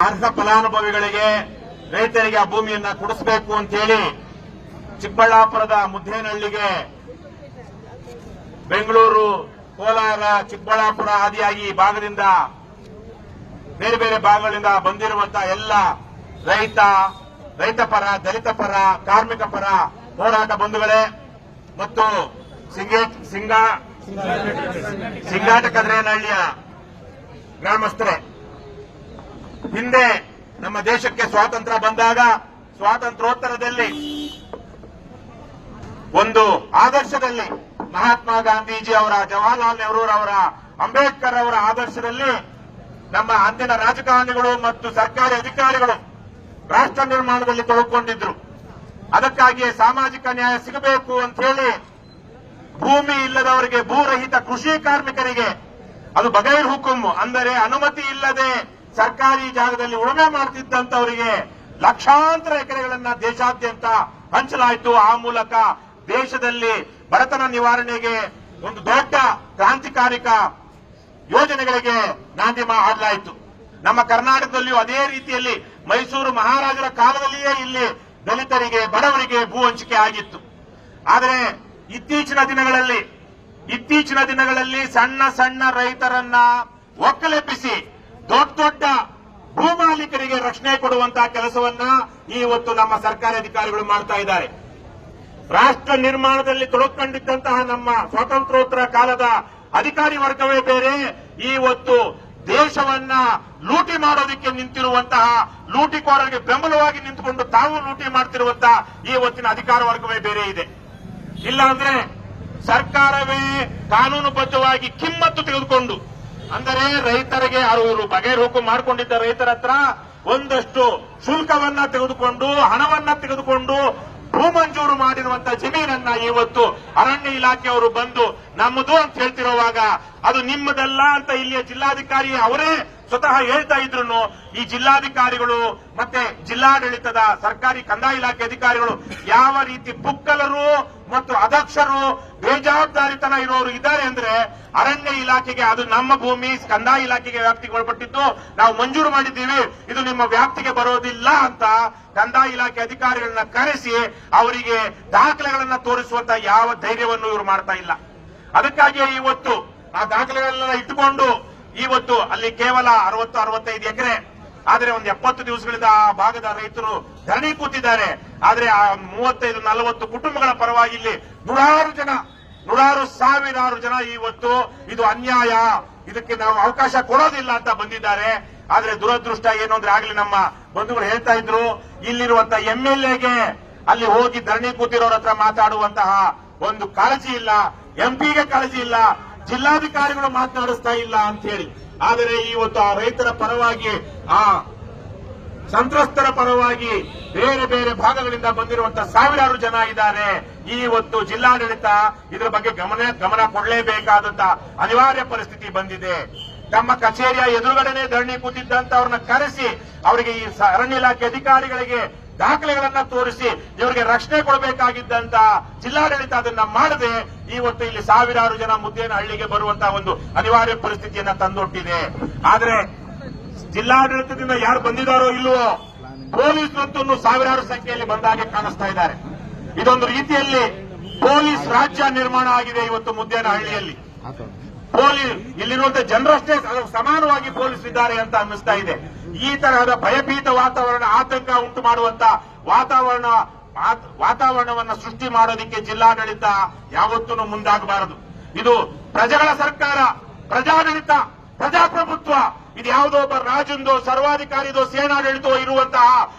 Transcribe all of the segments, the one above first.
ಅರ್ಹ ಫಲಾನುಭವಿಗಳಿಗೆ ರೈತರಿಗೆ ಆ ಭೂಮಿಯನ್ನ ಕೊಡಿಸಬೇಕು ಅಂತ ಹೇಳಿ ಚಿಕ್ಕಬಳ್ಳಾಪುರದ ಮುದ್ದೇನಹಳ್ಳಿಗೆ ಬೆಂಗಳೂರು, ಕೋಲಾರ, ಚಿಕ್ಕಬಳ್ಳಾಪುರ ಆದಿಯಾಗಿ ಈ ಭಾಗದಿಂದ ಬೇರೆ ಬೇರೆ ಭಾಗಗಳಿಂದ ಬಂದಿರುವಂತಹ ಎಲ್ಲ ರೈತ ಪರ, ದಲಿತ ಪರ, ಕಾರ್ಮಿಕ ಪರ ಹೋರಾಟ ಬಂಧುಗಳೇ ಮತ್ತು ಸಿಂಗಾಟಕದ್ರೇನಹಳ್ಳಿಯ ಗ್ರಾಮಸ್ಥರೇ, ಹಿಂದೆ ನಮ್ಮ ದೇಶಕ್ಕೆ ಸ್ವಾತಂತ್ರ್ಯ ಬಂದಾಗ ಸ್ವಾತಂತ್ರ್ಯೋತ್ತರದಲ್ಲಿ ಒಂದು ಆದರ್ಶದಲ್ಲಿ ಮಹಾತ್ಮ ಗಾಂಧೀಜಿ ಅವರ, ಜವಾಹರ್ಲಾಲ್ ನೆಹರೂರವರ, ಅಂಬೇಡ್ಕರ್ ಅವರ ಆದರ್ಶದಲ್ಲಿ ನಮ್ಮ ಅಂದಿನ ರಾಜಕಾರಣಿಗಳು ಮತ್ತು ಸರ್ಕಾರಿ ಅಧಿಕಾರಿಗಳು ರಾಷ್ಟ್ರ ನಿರ್ಮಾಣದಲ್ಲಿ ತೊಡಗಿಕೊಂಡಿದ್ರು. ಅದಕ್ಕಾಗಿ ಸಾಮಾಜಿಕ ನ್ಯಾಯ ಸಿಗಬೇಕು ಅಂತ ಹೇಳಿ ಭೂಮಿ ಇಲ್ಲದವರಿಗೆ, ಭೂರಹಿತ ಕೃಷಿ ಕಾರ್ಮಿಕರಿಗೆ, ಅದು ಬಗೈರ್ ಹುಕುಂ ಅಂದರೆ ಅನುಮತಿ ಇಲ್ಲದೆ ಸರ್ಕಾರಿ ಜಾಗದಲ್ಲಿ ಉಳುಮೆ ಮಾಡ್ತಿದ್ದಂತವರಿಗೆ ಲಕ್ಷಾಂತರ ಎಕರೆಗಳನ್ನ ದೇಶಾದ್ಯಂತ ಹಂಚಲಾಯಿತು. ಆ ಮೂಲಕ ದೇಶದಲ್ಲಿ ಬಡತನ ನಿವಾರಣೆಗೆ ಒಂದು ದೊಡ್ಡ ಕ್ರಾಂತಿಕಾರಿಕ ಯೋಜನೆಗಳಿಗೆ ನಾಂದಿ ಹಾಡಲಾಯಿತು. ನಮ್ಮ ಕರ್ನಾಟಕದಲ್ಲಿಯೂ ಅದೇ ರೀತಿಯಲ್ಲಿ ಮೈಸೂರು ಮಹಾರಾಜರ ಕಾಲದಲ್ಲಿಯೇ ಇಲ್ಲಿ ದಲಿತರಿಗೆ, ಬಡವರಿಗೆ ಭೂ ಹಂಚಿಕೆ ಆಗಿತ್ತು. ಆದರೆ ಇತ್ತೀಚಿನ ದಿನಗಳಲ್ಲಿ ಸಣ್ಣ ಸಣ್ಣ ರೈತರನ್ನ ಒಕ್ಕಲೆಬ್ಬಿಸಿ ದೊಡ್ಡ ಭೂ ಮಾಲೀಕರಿಗೆ ರಕ್ಷಣೆ ಕೊಡುವಂತಹ ಕೆಲಸವನ್ನ ಇವತ್ತು ನಮ್ಮ ಸರ್ಕಾರಿ ಅಧಿಕಾರಿಗಳು ಮಾಡ್ತಾ ಇದ್ದಾರೆ. ರಾಷ್ಟ್ರ ನಿರ್ಮಾಣದಲ್ಲಿ ತೊಡಗಿಕೊಂಡಿದ್ದಂತಹ ನಮ್ಮ ಸ್ವಾತಂತ್ರ್ಯೋತ್ತರ ಕಾಲದ ಅಧಿಕಾರಿ ವರ್ಗವೇ ಬೇರೆ, ಇವತ್ತು ದೇಶವನ್ನ ಲೂಟಿ ಮಾಡೋದಕ್ಕೆ ನಿಂತಿರುವಂತಹ ಲೂಟಿಕೋರರಿಗೆ ಬೆಂಬಲವಾಗಿ ನಿಂತುಕೊಂಡು ತಾವು ಲೂಟಿ ಮಾಡ್ತಿರುವಂತಹ ಇವತ್ತಿನ ಅಧಿಕಾರ ವರ್ಗವೇ ಬೇರೆ ಇದೆ. ಇಲ್ಲ ಅಂದ್ರೆ ಸರ್ಕಾರವೇ ಕಾನೂನುಬದ್ಧವಾಗಿ ಕಿಮ್ಮತ್ತು ತೆಗೆದುಕೊಂಡು, ಅಂದರೆ ರೈತರಿಗೆ ಇವರು ಬಗೈರ್ ಹುಕುಂ ಮಾಡಿಕೊಂಡಿದ್ದ ರೈತರ ಹತ್ರ ಒಂದಷ್ಟು ಶುಲ್ಕವನ್ನ ತೆಗೆದುಕೊಂಡು, ಹಣವನ್ನ ತೆಗೆದುಕೊಂಡು ಭೂ ಮಂಜೂರು ಮಾಡಿರುವಂತಹ ಜಮೀನನ್ನ ಇವತ್ತು ಅರಣ್ಯ ಇಲಾಖೆಯವರು ಬಂದು ನಮ್ಮದು ಅಂತ ಹೇಳ್ತಿರುವಾಗ ಅದು ನಿಮ್ಮದಲ್ಲ ಅಂತ ಇಲ್ಲಿಯ ಜಿಲ್ಲಾಧಿಕಾರಿ ಅವರೇ ಸ್ವತಃ ಹೇಳ್ತಾ ಇದ್ರು. ಈ ಜಿಲ್ಲಾಧಿಕಾರಿಗಳು ಮತ್ತೆ ಜಿಲ್ಲಾಡಳಿತದ ಸರ್ಕಾರಿ ಕಂದಾಯ ಇಲಾಖೆ ಅಧಿಕಾರಿಗಳು ಯಾವ ರೀತಿ ಪುಕ್ಕಲರು ಮತ್ತು ಅದಕ್ಷರು, ಬೇಜವಾಬ್ದಾರಿತನ ಇರೋರು ಇದ್ದಾರೆ ಅಂದ್ರೆ, ಅರಣ್ಯ ಇಲಾಖೆಗೆ ಅದು ನಮ್ಮ ಭೂಮಿ, ಕಂದಾಯ ಇಲಾಖೆಗೆ ವ್ಯಾಪ್ತಿಗೆ ಒಳಪಟ್ಟಿದ್ದು, ನಾವು ಮಂಜೂರು ಮಾಡಿದ್ದೀವಿ, ಇದು ನಿಮ್ಮ ವ್ಯಾಪ್ತಿಗೆ ಬರೋದಿಲ್ಲ ಅಂತ ಕಂದಾಯ ಇಲಾಖೆ ಅಧಿಕಾರಿಗಳನ್ನ ಕರೆಸಿ ಅವರಿಗೆ ದಾಖಲೆಗಳನ್ನ ತೋರಿಸುವಂತ ಯಾವ ಧೈರ್ಯವನ್ನು ಇವರು ಮಾಡ್ತಾ ಇಲ್ಲ. ಅದಕ್ಕಾಗಿಯೇ ಇವತ್ತು ಆ ದಾಖಲೆಗಳನ್ನೆಲ್ಲ ಇಟ್ಟುಕೊಂಡು ಇವತ್ತು ಅಲ್ಲಿ ಕೇವಲ 60-65 ಎಕರೆ, ಆದ್ರೆ ಒಂದು 70 ದಿವಸಗಳಿಂದ ಆ ಭಾಗದ ರೈತರು ಧರಣಿ ಕೂತಿದ್ದಾರೆ. ಆದ್ರೆ ಆ 35-40 ಕುಟುಂಬಗಳ ಪರವಾಗಿ ಇಲ್ಲಿ ನೂರಾರು ಸಾವಿರಾರು ಜನ ಇವತ್ತು ಇದು ಅನ್ಯಾಯ, ಇದಕ್ಕೆ ನಾವು ಅವಕಾಶ ಕೊಡೋದಿಲ್ಲ ಅಂತ ಬಂದಿದ್ದಾರೆ. ಆದ್ರೆ ದುರದೃಷ್ಟ ಏನು ಅಂದ್ರೆ, ಆಗ್ಲಿ ನಮ್ಮ ಬಂಧುಗಳು ಹೇಳ್ತಾ ಇದ್ರು, ಇಲ್ಲಿರುವಂತಹ MLAಗೆ ಅಲ್ಲಿ ಹೋಗಿ ಧರಣಿ ಕೂತಿರೋರ ಹತ್ರ ಮಾತಾಡುವಂತಹ ಒಂದು ಕಾಳಜಿ ಇಲ್ಲ, MP ಗೆ ಕಾಳಜಿ ಇಲ್ಲ, ಜಿಲ್ಲಾಧಿಕಾರಿಗಳು ಮಾತನಾಡಿಸ್ತಾ ಇಲ್ಲ ಅಂತ ಹೇಳಿ. ಆದರೆ ಇವತ್ತು ಆ ರೈತರ ಪರವಾಗಿ, ಆ ಸಂತ್ರಸ್ತರ ಪರವಾಗಿ ಬೇರೆ ಬೇರೆ ಭಾಗಗಳಿಂದ ಬಂದಿರುವಂತಹ ಸಾವಿರಾರು ಜನ ಇದ್ದಾರೆ. ಇವತ್ತು ಜಿಲ್ಲಾಡಳಿತ ಇದರ ಬಗ್ಗೆ ಗಮನ ಕೊಡಲೇಬೇಕಾದಂತ ಅನಿವಾರ್ಯ ಪರಿಸ್ಥಿತಿ ಬಂದಿದೆ. ತಮ್ಮ ಕಚೇರಿಯ ಎದುರುಗಡೆನೆ ಧರಣಿ ಕೂತಿದ್ದಂತವ್ರನ್ನ ಕರೆಸಿ ಅವರಿಗೆ ಈ ಅರಣ್ಯ ಇಲಾಖೆ ಅಧಿಕಾರಿಗಳಿಗೆ ದಾಖಲೆಗಳನ್ನ ತೋರಿಸಿ ಇವರಿಗೆ ರಕ್ಷಣೆ ಕೊಡಬೇಕಾಗಿದ್ದಂತ ಜಿಲ್ಲಾಡಳಿತ ಅದನ್ನ ಮಾಡದೆ ಇವತ್ತು ಇಲ್ಲಿ ಸಾವಿರಾರು ಜನ ಮುದ್ದೇನಹಳ್ಳಿಗೆ ಬರುವಂತಹ ಒಂದು ಅನಿವಾರ್ಯ ಪರಿಸ್ಥಿತಿಯನ್ನ ತಂದೊಡ್ಡಿದೆ. ಆದ್ರೆ ಜಿಲ್ಲಾಡಳಿತದಿಂದ ಯಾರು ಬಂದಿದ್ದಾರೋ ಇಲ್ವೋ, ಪೊಲೀಸರಂತೂ ಸಾವಿರಾರು ಸಂಖ್ಯೆಯಲ್ಲಿ ಬಂದಾಗೆ ಕಾಣಿಸ್ತಾ ಇದ್ದಾರೆ. ಇದೊಂದು ರೀತಿಯಲ್ಲಿ ಪೊಲೀಸ್ ರಾಜ್ಯ ನಿರ್ಮಾಣ ಆಗಿದೆ ಇವತ್ತು ಮುದ್ದೇನಹಳ್ಳಿಯಲ್ಲಿ. ಇಲ್ಲಿರುವಂತಹ ಜನರಷ್ಟೇ ಸಮಾನವಾಗಿ ಪೊಲೀಸ್ ಇದ್ದಾರೆ ಅಂತ ಅನ್ನಿಸ್ತಾ ಇದೆ. ಈ ತರಹದ ಭಯಭೀತ ವಾತಾವರಣ, ಆತಂಕ ಉಂಟು ಮಾಡುವಂತ ವಾತಾವರಣವನ್ನ ಸೃಷ್ಟಿ ಮಾಡೋದಕ್ಕೆ ಜಿಲ್ಲಾಡಳಿತ ಯಾವತ್ತೂ ಮುಂದಾಗಬಾರದು. ಇದು ಪ್ರಜೆಗಳ ಸರ್ಕಾರ, ಪ್ರಜಾಡಳಿತ, ಪ್ರಜಾಪ್ರಭುತ್ವ. ಇದು ಯಾವುದೋ ಒಬ್ಬ ರಾಜಂದೋ, ಸರ್ವಾಧಿಕಾರಿದೋ, ಸೇನಾಡಳಿತವೋ ಇರುವಂತಹ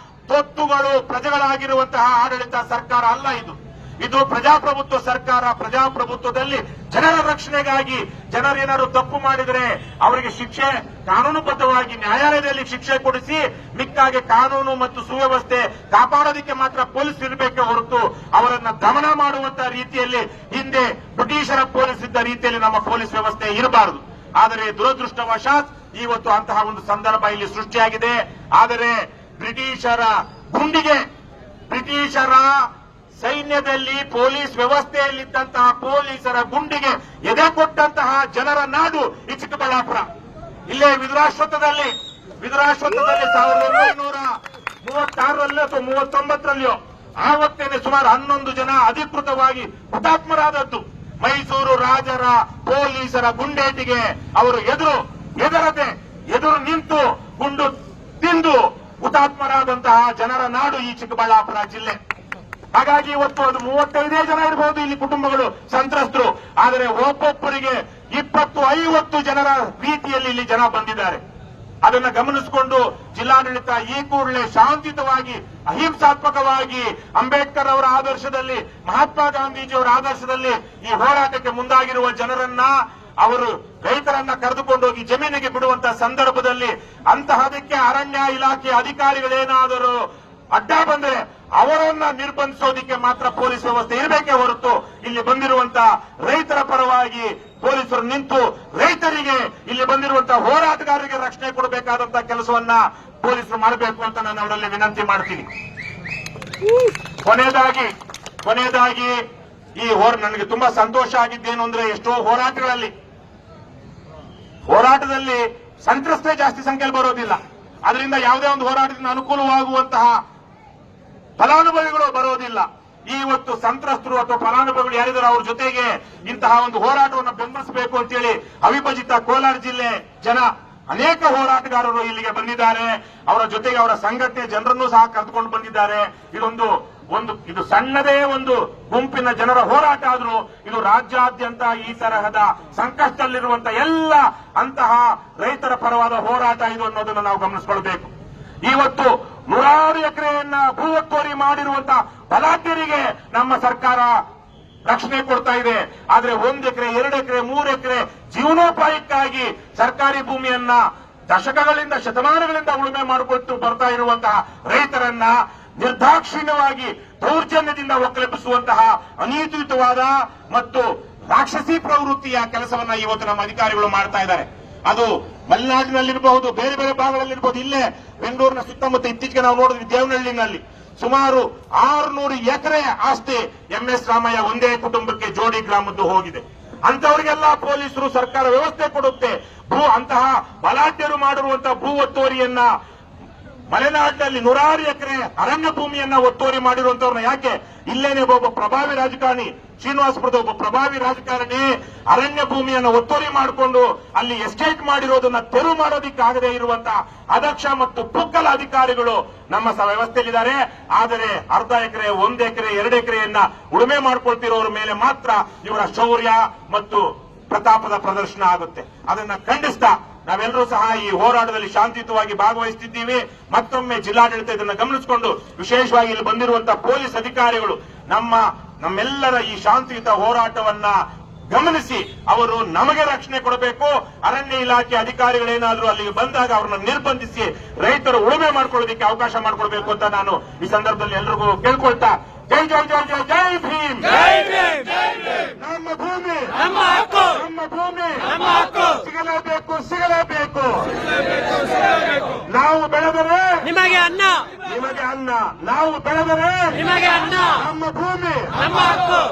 ತೊತ್ತುಗಳು ಪ್ರಜೆಗಳಾಗಿರುವಂತಹ ಆಡಳಿತ ಸರ್ಕಾರ ಅಲ್ಲ ಇದು ಪ್ರಜಾಪ್ರಭುತ್ವ ಸರ್ಕಾರ. ಪ್ರಜಾಪ್ರಭುತ್ವದಲ್ಲಿ ಜನರ ರಕ್ಷಣೆಗಾಗಿ ಜನರೇನಾದ್ರು ತಪ್ಪು ಮಾಡಿದರೆ ಅವರಿಗೆ ಶಿಕ್ಷೆ, ಕಾನೂನುಬದ್ಧವಾಗಿ ನ್ಯಾಯಾಲಯದಲ್ಲಿ ಶಿಕ್ಷೆ ಕೊಡಿಸಿ ಮಿಕ್ಕಾಗೆ ಕಾನೂನು ಮತ್ತು ಸುವ್ಯವಸ್ಥೆ ಕಾಪಾಡೋದಕ್ಕೆ ಮಾತ್ರ ಪೊಲೀಸ್ ಇರಬೇಕೆ ಹೊರತು ಅವರನ್ನ ದಮನ ಮಾಡುವಂತಹ ರೀತಿಯಲ್ಲಿ, ಹಿಂದೆ ಬ್ರಿಟಿಷರ ಪೊಲೀಸ್ ಇದ್ದ ರೀತಿಯಲ್ಲಿ ನಮ್ಮ ಪೊಲೀಸ್ ವ್ಯವಸ್ಥೆ ಇರಬಾರದು. ಆದರೆ ದುರದೃಷ್ಟವಶಾತ್ ಇವತ್ತು ಅಂತಹ ಒಂದು ಸಂದರ್ಭ ಇಲ್ಲಿ ಸೃಷ್ಟಿಯಾಗಿದೆ. ಆದರೆ ಬ್ರಿಟಿಷರ ಸೈನ್ಯದಲ್ಲಿ, ಪೊಲೀಸ್ ವ್ಯವಸ್ಥೆಯಲ್ಲಿದ್ದಂತಹ ಪೊಲೀಸರ ಗುಂಡಿಗೆ ಎದೆ ಕೊಟ್ಟಂತಹ ಜನರ ನಾಡು ಈ ಚಿಕ್ಕಬಳ್ಳಾಪುರ. ಇಲ್ಲೇ ವಿಧುರಾಶ್ವತ್ಥದಲ್ಲಿ ವಿದುರಾಶ್ವತ್ಥದಲ್ಲಿ 1936ರಲ್ಲಿ ಅಥವಾ 39ರಲ್ಲಿಯೋ ಆವತ್ತೇನೆ ಸುಮಾರು 11 ಜನ ಅಧಿಕೃತವಾಗಿ ಹುತಾತ್ಮರಾದದ್ದು. ಮೈಸೂರು ರಾಜರ ಪೊಲೀಸರ ಗುಂಡೇಟಿಗೆ ಅವರು ಎದುರು ನಿಂತು ಗುಂಡು ತಿಂದು ಹುತಾತ್ಮರಾದಂತಹ ಜನರ ನಾಡು ಈ ಚಿಕ್ಕಬಳ್ಳಾಪುರ ಜಿಲ್ಲೆ. ಹಾಗಾಗಿ ಇವತ್ತು ಅದು 35 ಜನ ಇರಬಹುದು ಇಲ್ಲಿ ಕುಟುಂಬಗಳು ಸಂತ್ರಸ್ತರು, ಆದರೆ ಒಬ್ಬೊಬ್ಬರಿಗೆ 20-50 ಜನರ ರೀತಿಯಲ್ಲಿ ಇಲ್ಲಿ ಜನ ಬಂದಿದ್ದಾರೆ. ಅದನ್ನ ಗಮನಿಸಿಕೊಂಡು ಜಿಲ್ಲಾಡಳಿತ ಈ ಕೂಡಲೇ ಶಾಂತಿಯುತವಾಗಿ ಅಹಿಂಸಾತ್ಮಕವಾಗಿ ಅಂಬೇಡ್ಕರ್ ಅವರ ಆದರ್ಶದಲ್ಲಿ, ಮಹಾತ್ಮ ಗಾಂಧೀಜಿಯವರ ಆದರ್ಶದಲ್ಲಿ ಈ ಹೋರಾಟಕ್ಕೆ ಮುಂದಾಗಿರುವ ಜನರನ್ನ, ಅವರು ರೈತರನ್ನ ಕರೆದುಕೊಂಡೋಗಿ ಜಮೀನಿಗೆ ಬಿಡುವಂತಹ ಸಂದರ್ಭದಲ್ಲಿ ಅಂತಹದಕ್ಕೆ ಅರಣ್ಯ ಇಲಾಖೆ ಅಧಿಕಾರಿಗಳೇನಾದರೂ ಅಡ್ಡ ಬಂದ್ರೆ ಅವರನ್ನ ನಿರ್ಬಂಧಿಸೋದಿಕ್ಕೆ ಮಾತ್ರ ಪೊಲೀಸ್ ವ್ಯವಸ್ಥೆ ಇರಬೇಕೇ ಹೊರತು ಇಲ್ಲಿ ಬಂದಿರುವಂತಹ ರೈತರ ಪರವಾಗಿ ಪೊಲೀಸರು ನಿಂತು ರೈತರಿಗೆ, ಇಲ್ಲಿ ಬಂದಿರುವಂತಹ ಹೋರಾಟಗಾರರಿಗೆ ರಕ್ಷಣೆ ಕೊಡಬೇಕಾದಂತಹ ಕೆಲಸವನ್ನ ಪೊಲೀಸರು ಮಾಡಬೇಕು ಅಂತ ನಾನು ಅವರಲ್ಲಿ ವಿನಂತಿ ಮಾಡ್ತೀನಿ. ಕೊನೆಯದಾಗಿ ಈ ನನಗೆ ತುಂಬಾ ಸಂತೋಷ ಆಗಿದ್ದೇನು ಅಂದ್ರೆ, ಎಷ್ಟೋ ಹೋರಾಟದಲ್ಲಿ ಸಂತ್ರಸ್ತೇ ಜಾಸ್ತಿ ಸಂಖ್ಯೆಯಲ್ಲಿ ಬರೋದಿಲ್ಲ. ಅದರಿಂದ ಯಾವುದೇ ಒಂದು ಹೋರಾಟದಿಂದ ಅನುಕೂಲವಾಗುವಂತಹ ಫಲಾನುಭವಿಗಳು ಬರೋದಿಲ್ಲ. ಇವತ್ತು ಸಂತ್ರಸ್ತರು ಅಥವಾ ಫಲಾನುಭವಿಗಳು ಯಾರಿದ್ದಾರೆ ಅವ್ರ ಜೊತೆಗೆ ಇಂತಹ ಒಂದು ಹೋರಾಟವನ್ನು ಬೆಂಬಲಿಸಬೇಕು ಅಂತೇಳಿ ಅವಿಭಜಿತ ಕೋಲಾರ ಜಿಲ್ಲೆ ಜನ, ಅನೇಕ ಹೋರಾಟಗಾರರು ಇಲ್ಲಿಗೆ ಬಂದಿದ್ದಾರೆ. ಅವರ ಜೊತೆಗೆ ಅವರ ಸಂಘಟನೆ ಜನರನ್ನು ಸಹ ಕರೆದುಕೊಂಡು ಬಂದಿದ್ದಾರೆ. ಇದು ಸಣ್ಣದೇ ಒಂದು ಗುಂಪಿನ ಜನರ ಹೋರಾಟ ಆದ್ರೂ ಇದು ರಾಜ್ಯಾದ್ಯಂತ ಈ ತರಹದ ಸಂಕಷ್ಟದಲ್ಲಿರುವಂತಹ ಎಲ್ಲ ಅಂತಹ ರೈತರ ಪರವಾದ ಹೋರಾಟ ಇದು ಅನ್ನೋದನ್ನು ನಾವು ಗಮನಿಸಿಕೊಳ್ಬೇಕು. ಇವತ್ತು 100 ಎಕರೆಯನ್ನ ಭೂ ಒತ್ತುವರಿ ಮಾಡಿರುವಂತಹ ಬಲಾಢ್ಯರಿಗೆ ನಮ್ಮ ಸರ್ಕಾರ ರಕ್ಷಣೆ ಕೊಡ್ತಾ ಇದೆ. ಆದ್ರೆ 1 ಎಕರೆ, 2 ಎಕರೆ, 3 ಎಕರೆ ಜೀವನೋಪಾಯಕ್ಕಾಗಿ ಸರ್ಕಾರಿ ಭೂಮಿಯನ್ನ ದಶಕಗಳಿಂದ, ಶತಮಾನಗಳಿಂದ ಉಳುಮೆ ಮಾಡಿಕೊಟ್ಟು ಬರ್ತಾ ಇರುವಂತಹ ರೈತರನ್ನ ನಿರ್ದಾಕ್ಷಿಣ್ಯವಾಗಿ ದೌರ್ಜನ್ಯದಿಂದ ಒಕ್ಕಲೆಬ್ಬಿಸುವಂತಹ ಅನೀತಿಯುತವಾದ ಮತ್ತು ರಾಕ್ಷಸಿ ಪ್ರವೃತ್ತಿಯ ಕೆಲಸವನ್ನ ಇವತ್ತು ನಮ್ಮ ಅಧಿಕಾರಿಗಳು ಮಾಡ್ತಾ ಇದ್ದಾರೆ. ಅದು ಮಲೆನಾಡಿನಲ್ಲಿರಬಹುದು, ಬೇರೆ ಬೇರೆ ಭಾಗಗಳಲ್ಲಿರಬಹುದು. ಇಲ್ಲೇ ಬೆಂಗಳೂರಿನ ಸುತ್ತಮುತ್ತ ಇತ್ತೀಚೆಗೆ ನಾವು ನೋಡಿದ್ವಿ, ದೇವನಹಳ್ಳಿನಲ್ಲಿ ಸುಮಾರು 600 ಎಕರೆ ಆಸ್ತಿ MS ರಾಮಯ್ಯ ಒಂದೇ ಕುಟುಂಬಕ್ಕೆ ಜೋಡಿ ಗ್ರಾಮದ್ದು ಹೋಗಿದೆ. ಅಂತವರಿಗೆಲ್ಲ ಪೊಲೀಸರು, ಸರ್ಕಾರ ವ್ಯವಸ್ಥೆ ಕೊಡುತ್ತೆ. ಅಂತಹ ಬಲಾಢ್ಯರು ಮಾಡಿರುವಂತಹ ಭೂ ಒತ್ತುವರಿಯನ್ನ, ಮಲೆನಾಡಿನಲ್ಲಿ 100 ಎಕರೆ ಅರಣ್ಯ ಭೂಮಿಯನ್ನ ಒತ್ತುವರಿ ಮಾಡಿರುವಂತವ್ರನ್ನ ಯಾಕೆ ಇಲ್ಲೇನೆ ಒಬ್ಬ ಪ್ರಭಾವಿ ರಾಜಕಾರಣಿ, ಶ್ರೀನಿವಾಸಪುರದ ಒಬ್ಬ ಪ್ರಭಾವಿ ರಾಜಕಾರಣಿ ಅರಣ್ಯ ಭೂಮಿಯನ್ನು ಒತ್ತುವರಿ ಮಾಡಿಕೊಂಡು ಅಲ್ಲಿ ಎಸ್ಟೇಟ್ ಮಾಡಿರೋದನ್ನ ತೆರವು ಮಾಡೋದಿಕ್ಕಾಗದೇ ಇರುವಂತಹ ಅದಕ್ಷ ಮತ್ತು ಪುಕ್ಕಲ ಅಧಿಕಾರಿಗಳು ನಮ್ಮ ವ್ಯವಸ್ಥೆಯಲ್ಲಿದ್ದಾರೆ. ಆದರೆ ಅರ್ಧ ಎಕರೆ, 1 ಎಕರೆ, 2 ಎಕರೆಯನ್ನ ಉಳುಮೆ ಮಾಡ್ಕೊಳ್ತಿರೋರ ಮೇಲೆ ಮಾತ್ರ ಇವರ ಶೌರ್ಯ ಮತ್ತು ಪ್ರತಾಪದ ಪ್ರದರ್ಶನ ಆಗುತ್ತೆ. ಅದನ್ನ ಖಂಡಿಸ್ತಾ ನಾವೆಲ್ಲರೂ ಸಹ ಈ ಹೋರಾಟದಲ್ಲಿ ಶಾಂತಿಯುತವಾಗಿ ಭಾಗವಹಿಸುತ್ತಿದ್ದೀವಿ. ಮತ್ತೊಮ್ಮೆ ಜಿಲ್ಲಾಡಳಿತ ಇದನ್ನು ಗಮನಿಸಿಕೊಂಡು, ವಿಶೇಷವಾಗಿ ಇಲ್ಲಿ ಬಂದಿರುವಂತಹ ಪೊಲೀಸ್ ಅಧಿಕಾರಿಗಳು ನಮ್ಮೆಲ್ಲರ ಈ ಶಾಂತಿಯುತ ಹೋರಾಟವನ್ನ ಗಮನಿಸಿ ಅವರು ನಮಗೆ ರಕ್ಷಣೆ ಕೊಡಬೇಕು. ಅರಣ್ಯ ಇಲಾಖೆ ಅಧಿಕಾರಿಗಳೇನಾದ್ರೂ ಅಲ್ಲಿಗೆ ಬಂದಾಗ ಅವರನ್ನ ನಿರ್ಬಂಧಿಸಿ ರೈತರು ಉಳುಮೆ ಮಾಡ್ಕೊಳ್ಳೋದಕ್ಕೆ ಅವಕಾಶ ಮಾಡಿಕೊಡ್ಬೇಕು ಅಂತ ನಾನು ಈ ಸಂದರ್ಭದಲ್ಲಿ ಎಲ್ರಿಗೂ ಕೇಳ್ಕೊಳ್ತಾ, ಜೈ ಜೈ ಜೈ ಜೈ ಜೈ ಭೀಮ್. ನಮ್ಮ ಭೂಮಿ ನಮ್ಮ ಹಕ್ಕು, ನಮ್ಮ ಭೂಮಿ ನಮ್ಮ ಹಕ್ಕು, ಸಿಗಲೇಬೇಕು. ನಾವು ಬೆಳೆದರೆ ನಿಮಗೆ ಅನ್ನ, ನಾವು ಬೆಳೆದರೆ ನಿಮಗೆ ಅನ್ನ. ನಮ್ಮ ಭೂಮಿ ನಮ್ಮ ಹಕ್ಕು.